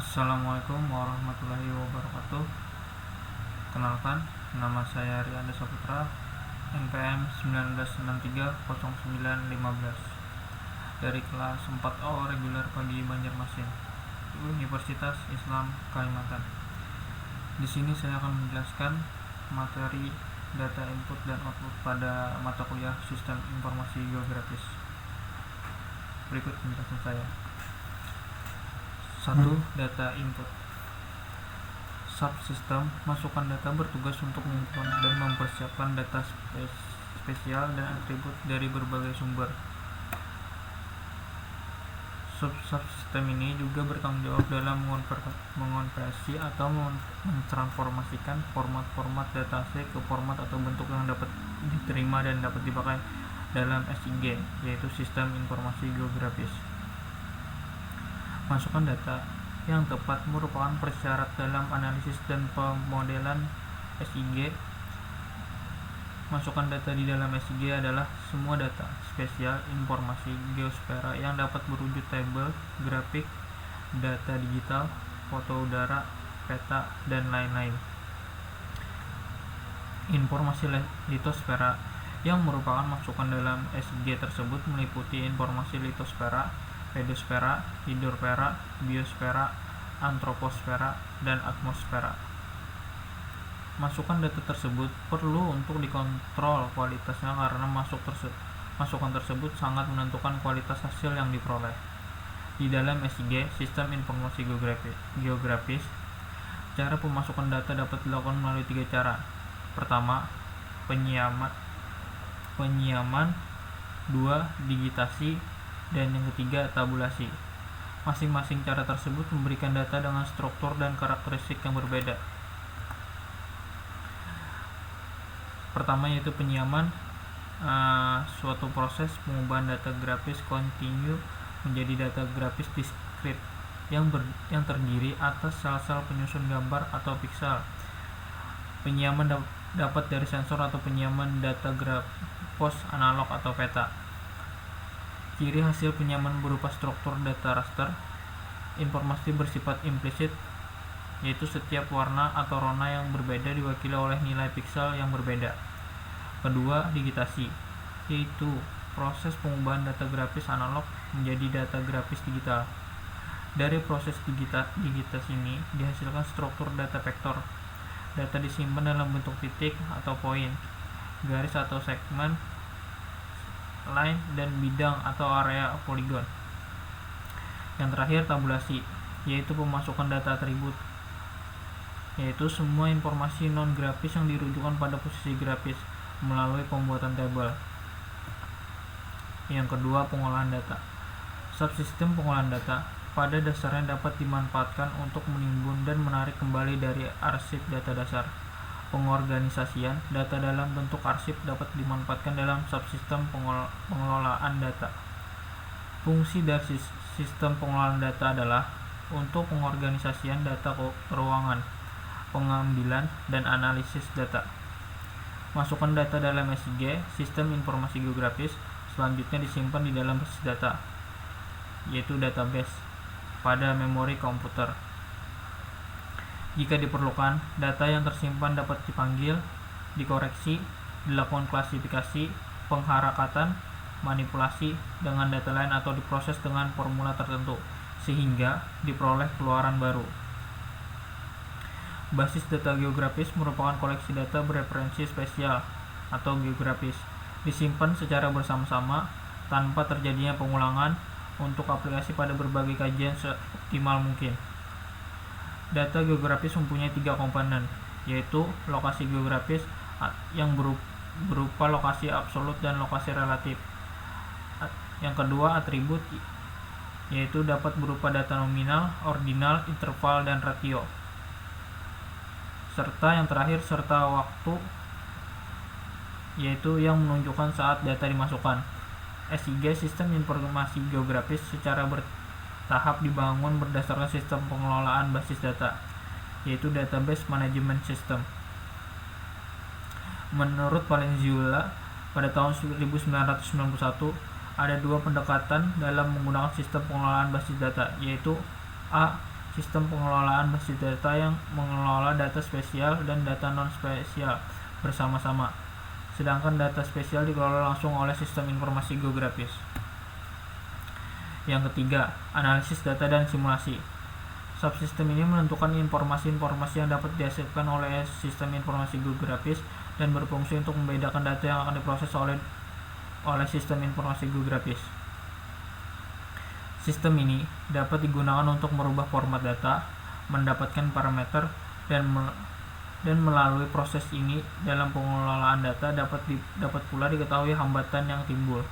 Assalamualaikum warahmatullahi wabarakatuh. Kenalkan, nama saya Rianda Saputra, NPM 19630915 dari kelas 4O reguler pagi Banjarmasin, Universitas Islam Kalimantan. Di sini saya akan menjelaskan materi data input dan output pada mata kuliah Sistem Informasi Geografis. Berikut penjelasan saya. 1. Data input. Subsistem masukkan data bertugas untuk mengumpulkan dan mempersiapkan data spesial dan atribut dari berbagai sumber. Subsistem ini juga bertanggung jawab dalam mengonversi atau mentransformasikan format-format datase ke format atau bentuk yang dapat diterima dan dapat dipakai dalam SIG, yaitu Sistem Informasi Geografis. Masukkan data yang tepat merupakan persyarat dalam analisis dan pemodelan SIG. Masukkan data di dalam SIG adalah semua data spesial informasi geosfera yang dapat berwujud tabel, grafik, data digital, foto udara, peta, dan lain-lain. Informasi litosfera yang merupakan masukan dalam SIG tersebut meliputi informasi litosfera, pedosfera, hidrosfera, biosfera, antroposfera, dan atmosfera. Masukan data tersebut perlu untuk dikontrol kualitasnya karena masukan tersebut sangat menentukan kualitas hasil yang diperoleh. Di dalam SIG, Sistem Informasi Geografis, cara pemasukan data dapat dilakukan melalui 3 cara. Pertama, penyiaman, 2. Digitasi, dan yang ketiga tabulasi. Masing-masing cara tersebut memberikan data dengan struktur dan karakteristik yang berbeda. Pertama yaitu penyiaman, suatu proses pengubahan data grafis kontinu menjadi data grafis diskrit yang terdiri atas sel-sel penyusun gambar atau piksel. Penyiaman dapat dari sensor atau penyiaman data grafos analog atau peta. Ciri hasil penyiaman berupa struktur data raster. Informasi bersifat implisit, yaitu setiap warna atau rona yang berbeda diwakili oleh nilai piksel yang berbeda. Kedua, digitasi, yaitu proses pengubahan data grafis analog menjadi data grafis digital. Dari proses digitasi ini dihasilkan struktur data vektor. Data disimpan dalam bentuk titik atau poin, garis atau segmen, line, dan bidang atau area poligon. Yang terakhir, tabulasi, yaitu pemasukan data atribut, yaitu semua informasi non-grafis yang dirujukan pada posisi grafis melalui pembuatan tabel. Yang kedua, pengolahan data. Subsistem pengolahan data pada dasarnya dapat dimanfaatkan untuk menimbun dan menarik kembali dari arsip data dasar. Pengorganisasian data dalam bentuk arsip dapat dimanfaatkan dalam subsistem pengelolaan data. Fungsi dari sistem pengelolaan data adalah untuk pengorganisasian data ruangan, pengambilan, dan analisis data. Masukkan data dalam SIG, Sistem Informasi Geografis, selanjutnya disimpan di dalam basis data, yaitu database, pada memori komputer. Jika diperlukan, data yang tersimpan dapat dipanggil, dikoreksi, dilakukan klasifikasi, pengharakatan, manipulasi dengan data lain atau diproses dengan formula tertentu, sehingga diperoleh keluaran baru. Basis data geografis merupakan koleksi data bereferensi spesial atau geografis, disimpan secara bersama-sama tanpa terjadinya pengulangan untuk aplikasi pada berbagai kajian seoptimal mungkin. Data geografis mempunyai 3 komponen, yaitu lokasi geografis yang berupa lokasi absolut dan lokasi relatif. Yang kedua, atribut, yaitu dapat berupa data nominal, ordinal, interval, dan ratio. Serta yang terakhir, serta waktu, yaitu yang menunjukkan saat data dimasukkan. SIG, Sistem Informasi Geografis, secara tahap dibangun berdasarkan sistem pengelolaan basis data, yaitu Database Management System. Menurut Valenzuela, pada tahun 1991, ada 2 pendekatan dalam menggunakan sistem pengelolaan basis data, yaitu A. sistem pengelolaan basis data yang mengelola data spesial dan data non-spesial bersama-sama, sedangkan data spesial dikelola langsung oleh sistem informasi geografis. Yang ketiga, analisis data dan simulasi. Subsistem ini menentukan informasi-informasi yang dapat dihasilkan oleh sistem informasi geografis dan berfungsi untuk membedakan data yang akan diproses oleh sistem informasi geografis. Sistem ini dapat digunakan untuk merubah format data, mendapatkan parameter, dan melalui proses ini dalam pengelolaan data dapat pula diketahui hambatan yang timbul.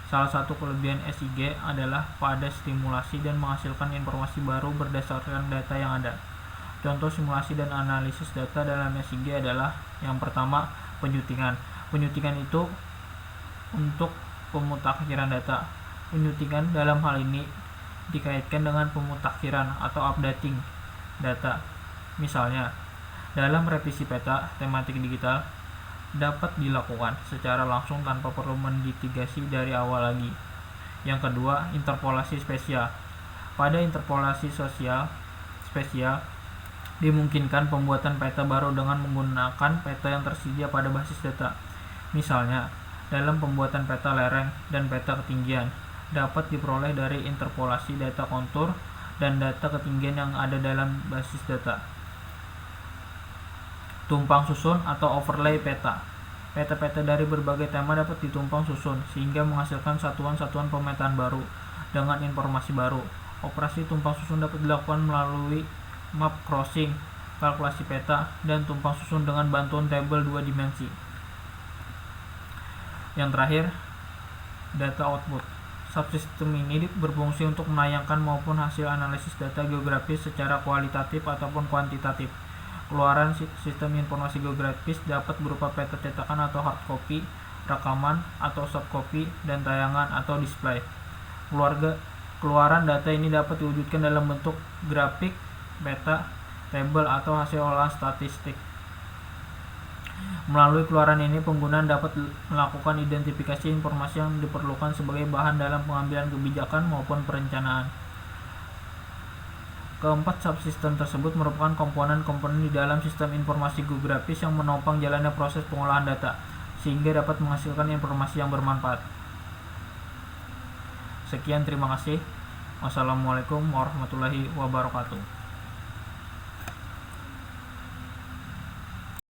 Salah satu kelebihan SIG adalah pada stimulasi dan menghasilkan informasi baru berdasarkan data yang ada. Contoh simulasi dan analisis data dalam SIG adalah yang pertama, penyuntingan. Penyuntingan itu untuk pemutakhiran data. Penyuntingan dalam hal ini dikaitkan dengan pemutakhiran atau updating data. Misalnya, dalam revisi peta tematik digital dapat dilakukan secara langsung tanpa perlu menditigasi dari awal lagi. Yang kedua, interpolasi spesial. Pada interpolasi spesial dimungkinkan pembuatan peta baru dengan menggunakan peta yang tersedia pada basis data. Misalnya, dalam pembuatan peta lereng dan peta ketinggian dapat diperoleh dari interpolasi data kontur dan data ketinggian yang ada dalam basis data. Tumpang susun atau overlay peta. Peta-peta dari berbagai tema dapat ditumpang susun sehingga menghasilkan satuan-satuan pemetaan baru dengan informasi baru. Operasi tumpang susun dapat dilakukan melalui map crossing, kalkulasi peta, dan tumpang susun dengan bantuan tabel 2 dimensi. Yang terakhir, data output. Subsistem ini berfungsi untuk menayangkan maupun hasil analisis data geografis secara kualitatif ataupun kuantitatif. Keluaran sistem informasi geografis dapat berupa peta cetakan atau hard copy, rekaman atau soft copy, dan tayangan atau display. Keluaran data ini dapat diwujudkan dalam bentuk grafik, peta, tabel, atau hasil olahan statistik. Melalui keluaran ini, pengguna dapat melakukan identifikasi informasi yang diperlukan sebagai bahan dalam pengambilan kebijakan maupun perencanaan. Keempat subsistem tersebut merupakan komponen-komponen di dalam sistem informasi geografis yang menopang jalannya proses pengolahan data, sehingga dapat menghasilkan informasi yang bermanfaat. Sekian, terima kasih. Wassalamualaikum warahmatullahi wabarakatuh.